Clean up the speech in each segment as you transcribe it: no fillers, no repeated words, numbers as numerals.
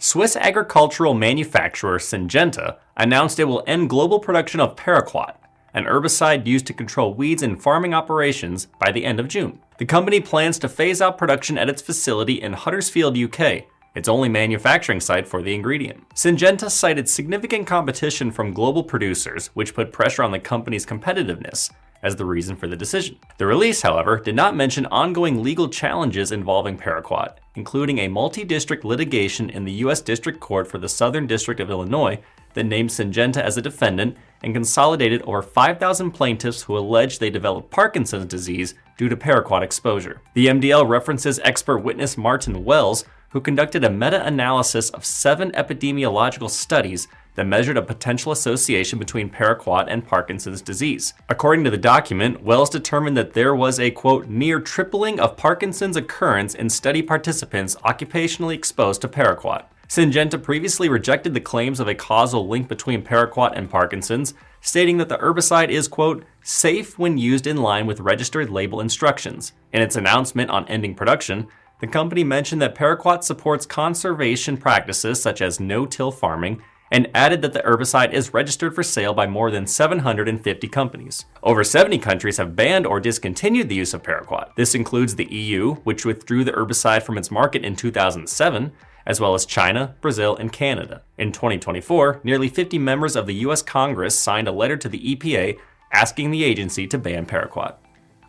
Swiss agricultural manufacturer Syngenta announced it will end global production of Paraquat, an herbicide used to control weeds in farming operations, by the end of June. The company plans to phase out production at its facility in Huddersfield, UK, its only manufacturing site for the ingredient. Syngenta cited significant competition from global producers, which put pressure on the company's competitiveness, as the reason for the decision. The release, however, did not mention ongoing legal challenges involving Paraquat, including a multi-district litigation in the U.S. District Court for the Southern District of Illinois that named Syngenta as a defendant and consolidated over 5,000 plaintiffs who alleged they developed Parkinson's disease due to Paraquat exposure. The MDL references expert witness Martin Wells, who conducted a meta-analysis of 7 epidemiological studies that measured a potential association between Paraquat and Parkinson's disease. According to the document, Wells determined that there was a, quote, near tripling of Parkinson's occurrence in study participants occupationally exposed to Paraquat. Syngenta previously rejected the claims of a causal link between Paraquat and Parkinson's, stating that the herbicide is, quote, safe when used in line with registered label instructions. In its announcement on ending production, the company mentioned that Paraquat supports conservation practices such as no-till farming, and added that the herbicide is registered for sale by more than 750 companies. Over 70 countries have banned or discontinued the use of Paraquat. This includes the EU, which withdrew the herbicide from its market in 2007, as well as China, Brazil, and Canada. In 2024, nearly 50 members of the US Congress signed a letter to the EPA asking the agency to ban Paraquat.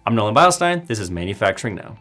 I'm Nolan Beilstein, this is Manufacturing Now.